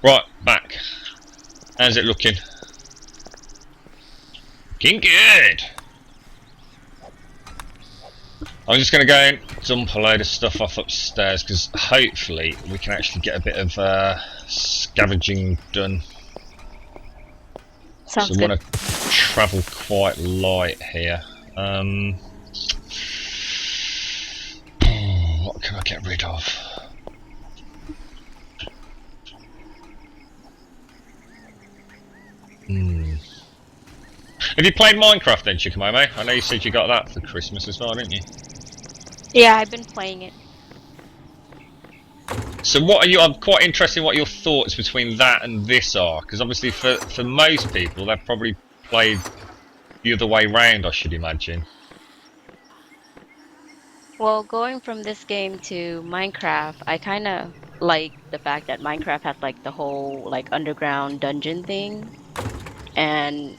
Right, back. How's it looking? Looking good! I'm just going to go and dump a load of stuff off upstairs because hopefully we can actually get a bit of scavenging done. So Sounds we good. want to travel quite light here. What can I get rid of? Have you played Minecraft then, Chikamomo? I know you said you got that for Christmas as well, didn't you? Yeah, I've been playing it. So what are you? I'm quite interested in what your thoughts between that and this are, because obviously for most people they've probably played the other way round, I should imagine. Well, going from this game to Minecraft, I kind of like the fact that Minecraft has like the whole like underground dungeon thing, and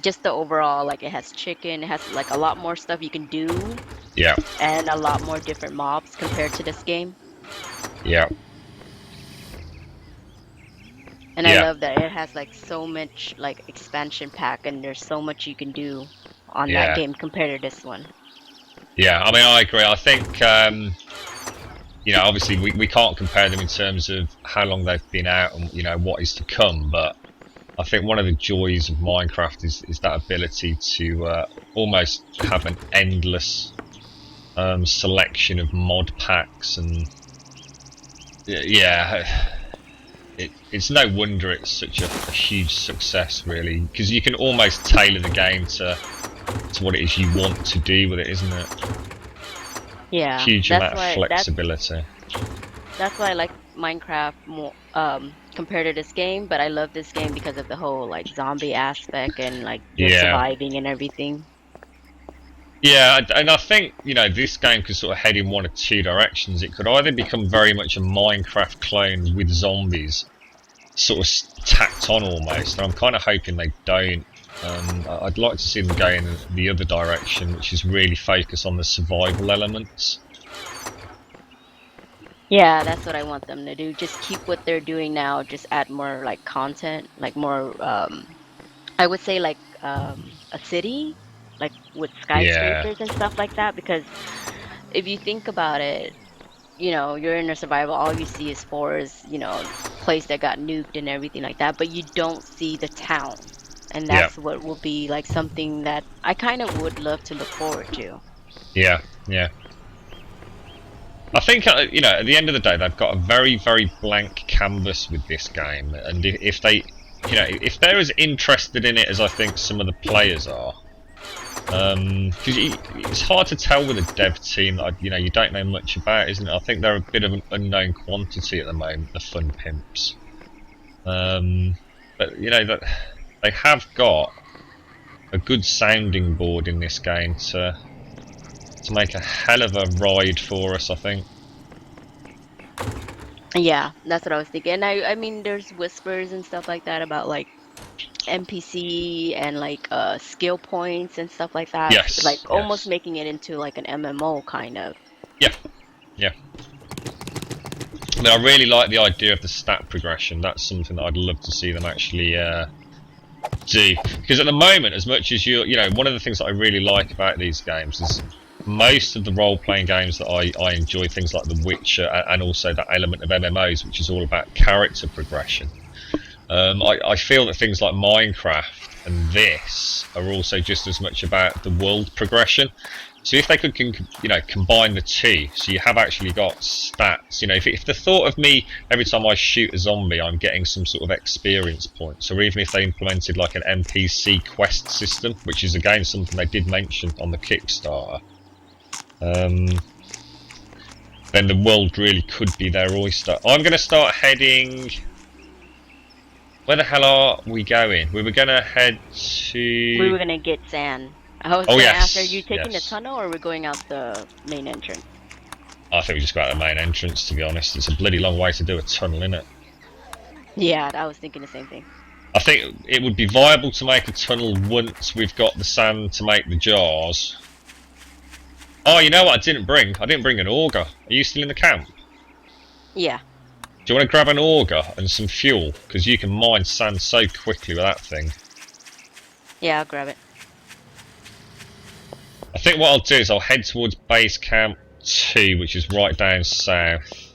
just the overall like it has chicken, it has like a lot more stuff you can do, Yeah, and a lot more different mobs compared to this game. yeah, And I yeah, love that it has like so much like expansion pack, and there's so much you can do on that yeah, game compared to this one. yeah. I mean, I agree. I think you know, obviously we can't compare them in terms of how long they've been out and you know what is to come, but I think one of the joys of Minecraft is that ability to almost have an endless selection of mod packs, and yeah, it's no wonder it's such a huge success, really, because you can almost tailor the game to what it is you want to do with it, isn't it? Yeah, Huge amount of flexibility. that's why I like Minecraft more compared to this game, but I love this game because of the whole like zombie aspect and like just Yeah. surviving and everything. Yeah, and I think, you know, this game could sort of head in one of two directions. It could either become very much a Minecraft clone with zombies, sort of tacked on almost, and I'm kind of hoping they don't. I'd like to see them go in the other direction, which is really focus on the survival elements. Yeah, that's what I want them to do. Just keep what they're doing now, just add more like content, like more I would say like a city, like with Yeah, skyscrapers and stuff like that, because if you think about it, you know, you're in a survival, all you see is forests, you know, place that got nuked and everything like that, but you don't see the town. And yeah, that's what will be like something that I kind of would love to look forward to. yeah, yeah. I think you know, at the end of the day, they've got a very, very blank canvas with this game, and if they, you know, if they're as interested in it as I think some of the players are, because it's hard to tell with a dev team that you know you don't know much about, isn't it? I think they're a bit of an unknown quantity at the moment, the fun pimps. But you know that they have got a good sounding board in this game to make a hell of a ride for us, I think. Yeah, that's what I was thinking. And I mean, there's whispers and stuff like that about like NPC and like skill points and stuff like that, like Yes, almost yes, making it into like an MMO kind of. yeah, yeah. I mean, I really like the idea of the stat progression. That's something that I'd love to see them actually do. Because at the moment, as much as you know, one of the things that I really like about these games is most of the role-playing games that I enjoy, things like The Witcher, and also that element of MMOs, which is all about character progression. I feel that things like Minecraft and this are also just as much about the world progression. So if they could, you know, combine the two, so you have actually got stats. You know, if the thought of me every time I shoot a zombie, I'm getting some sort of experience points, or even if they implemented like an NPC quest system, which is again something they did mention on the Kickstarter, then the world really could be their oyster. I'm going to start heading. Where the hell are we going? We were going to head We to. were gonna get sand. I was Oh gonna ask, are you yes, taking the yes. tunnel or are we going out the main entrance? I think we just go out the main entrance. To be honest, it's a bloody long way to do a tunnel, isn't it? Yeah, I was thinking the same thing. I think it would be viable to make a tunnel once we've got the sand to make the jars. Oh, you know what I didn't bring? I didn't bring an auger. Are you still in the camp? Yeah. Do you want to grab an auger and some fuel? Because you can mine sand so quickly with that thing. Yeah, I'll grab it. I think what I'll do is I'll head towards base camp 2, which is right down south.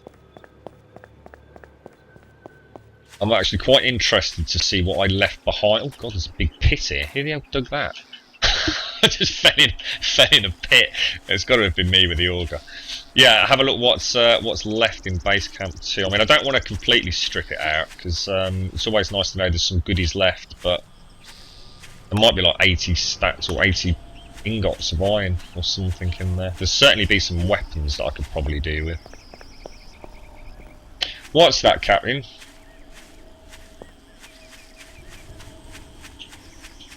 I'm actually quite interested to see what I left behind. Oh god, there's a big pit here. Who the hell dug that? I just fell in a pit. It's got to have been me with the auger. Yeah, have a look what's left in base camp 2. I mean, I don't want to completely strip it out because it's always nice to know there's some goodies left, but there might be like 80 stacks or 80 ingots of iron or something in there. There'll certainly be some weapons that I could probably do with. What's that, Captain?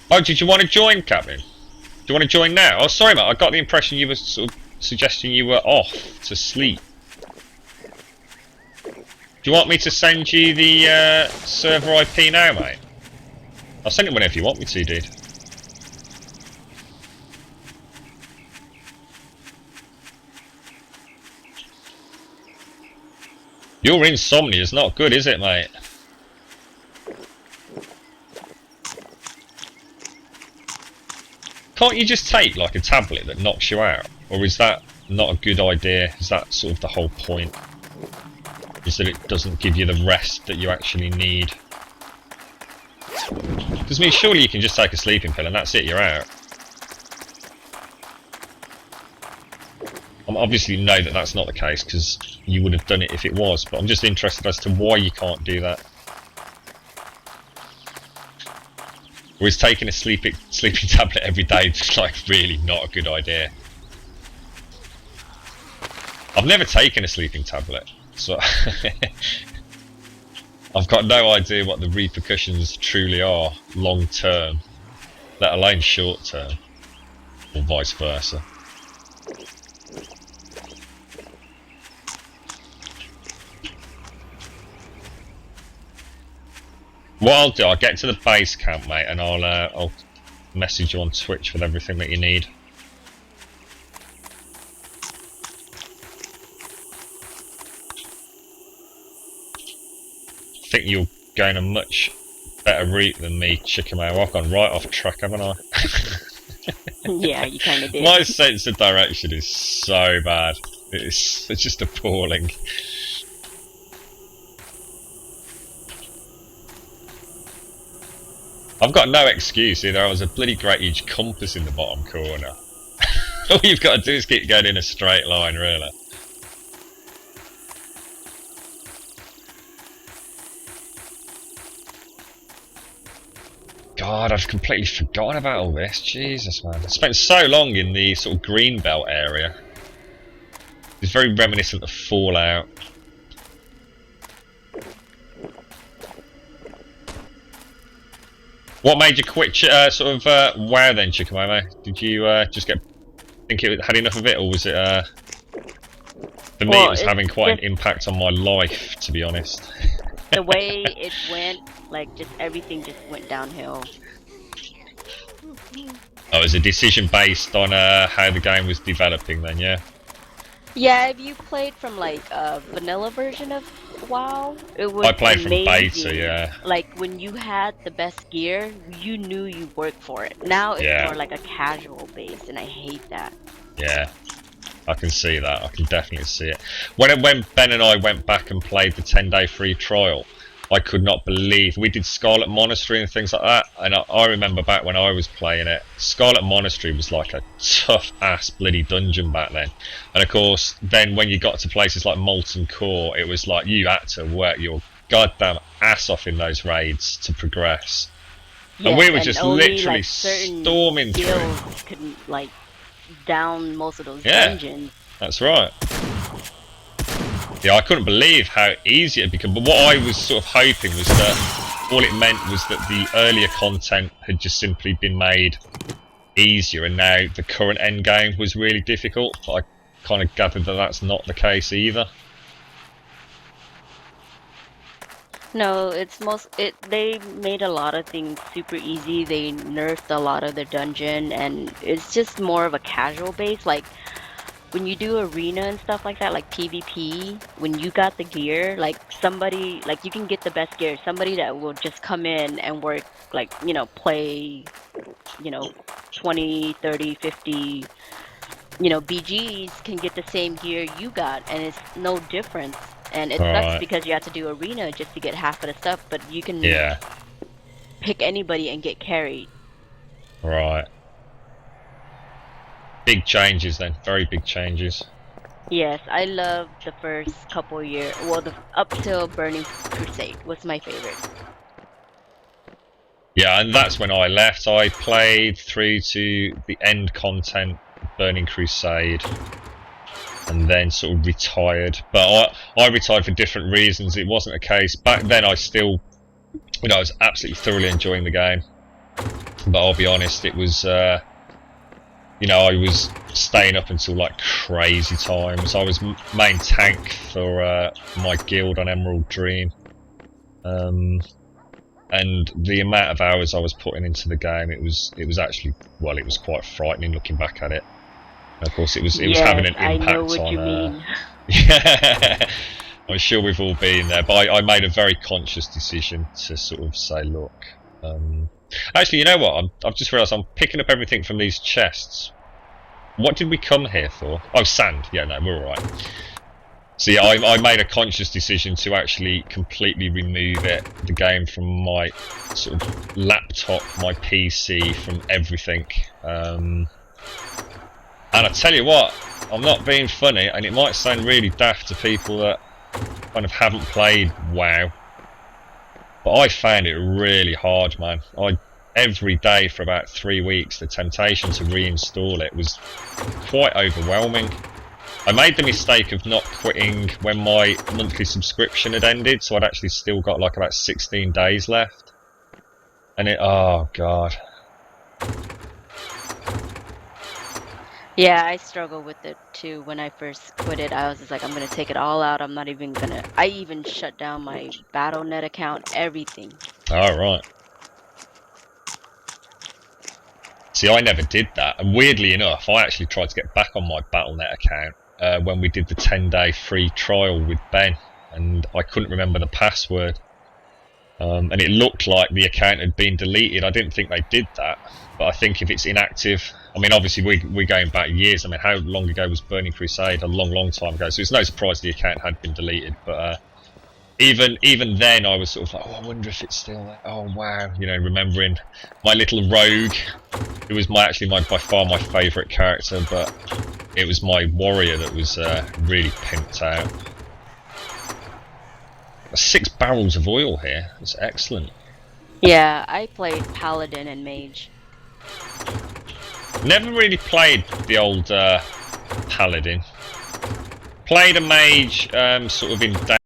Oh, did you want to join, Captain? Do you want to join now? Oh, sorry, mate. I got the impression you were sort of suggesting you were off to sleep. Do you want me to send you the server IP now, mate? I'll send it whenever you want me to, dude. Your insomnia is not good, is it, mate? Can't you just take like a tablet that knocks you out? Or is that not a good idea? Is that sort of the whole point? Is that it doesn't give you the rest that you actually need? Because I mean, surely you can just take a sleeping pill and that's it, you're out. I obviously know that that's not the case because you would have done it if it was, but I'm just interested as to why you can't do that. Or is taking a sleeping tablet every day just like really not a good idea? I've never taken a sleeping tablet, so I've got no idea what the repercussions truly are long term, let alone short term, or vice versa. What I'll do, I'll get to the base camp, mate, and I'll message you on Twitch with everything that you need. I think you're going a much better route than me, Chickamauga. I've gone right off track, haven't I? Yeah, you kind of did. My sense of direction is so bad. It's just appalling. I've got no excuse either. There was a bloody great huge compass in the bottom corner. All you've got to do is keep going in a straight line, really. God, I've completely forgotten about all this. Jesus, man. I spent so long in the sort of Greenbelt area. It's very reminiscent of Fallout. What made you quit sort of WoW then, Chickamauga? Did you just think it had enough of it, or was it for me it was having quite an impact on my life, to be honest. The way it went, like just everything just went downhill. Oh, it was a decision based on how the game was developing then, yeah? Yeah, if you played from like a vanilla version of WoW, it was I played amazing. from beta, yeah. Like when you had the best gear, you knew you worked for it. Now it's more like a casual base, and I hate that. Yeah, I can see that. I can definitely see it. When Ben and I went back and played the 10-day free trial, I could not believe we did Scarlet Monastery and things like that. And I remember back when I was playing it, Scarlet Monastery was like a tough ass bloody dungeon back then. And of course, then when you got to places like Molten Core, it was like you had to work your goddamn ass off in those raids to progress. Yeah, and we were just only, literally like, storming through. Couldn't like down most of those dungeons. That's right. Yeah, I couldn't believe how easy it had become. But what I was sort of hoping was that all it meant was that the earlier content had just simply been made easier, and now the current end game was really difficult. But I kind of gathered that that's not the case either. No, they made a lot of things super easy. They nerfed a lot of the dungeon, and it's just more of a casual base. Like when you do arena and stuff like that, like PvP, when you got the gear, like somebody, like you can get the best gear. Somebody that will just come in and work, like, play, 20, 30, 50, BGs can get the same gear you got, and it's no difference. And it sucks Right. because you have to do arena just to get half of the stuff, but you can Yeah. pick anybody and get carried. Right. Big changes then. Very big changes. Yes, I love the first couple year. Well, the up till Burning Crusade was my favorite. Yeah, and that's when I left. I played through to the end content, Burning Crusade, and then sort of retired. But I retired for different reasons. It wasn't a case back then. I still, I was absolutely thoroughly enjoying the game. But I'll be honest, it was, I was staying up until like crazy times. I was main tank for my guild on Emerald Dream. And the amount of hours I was putting into the game, it was actually, well, it was quite frightening looking back at it. And of course, it was having Yes, an I know impact what you on. mean. Yeah, I'm sure we've all been there, but I made a very conscious decision to sort of say, look. Actually, you know what? I've just realised I'm picking up everything from these chests. What did we come here for? Oh, sand. Yeah, no, we're all right. So yeah, I made a conscious decision to actually completely remove the game from my sort of laptop, my PC, from everything. And I tell you what, I'm not being funny, and it might sound really daft to people that kind of haven't played WoW, but I found it really hard, man. Every day for about 3 weeks, the temptation to reinstall it was quite overwhelming. I made the mistake of not quitting when my monthly subscription had ended, so I'd actually still got like about 16 days left. And oh god. Yeah, I struggle with it too. When I first quit it, I was just like, I'm gonna take it all out. I'm not even gonna. I even shut down my BattleNet account, everything. Alright. See, I never did that. And weirdly enough, I actually tried to get back on my BattleNet account when we did the 10-day free trial with Ben, and I couldn't remember the password. And it looked like the account had been deleted. I didn't think they did that, but I think if it's inactive, I mean, obviously we're going back years. I mean, how long ago was Burning Crusade? A long time ago. So it's no surprise the account had been deleted. But even then, I was sort of like, oh, I wonder if it's still there. Oh wow, remembering my little rogue, who was by far my favourite character, but it was my warrior that was really pimped out. 6 barrels of oil here. It's excellent. Yeah, I played Paladin and Mage. Never really played the old Paladin. Played a mage sort of in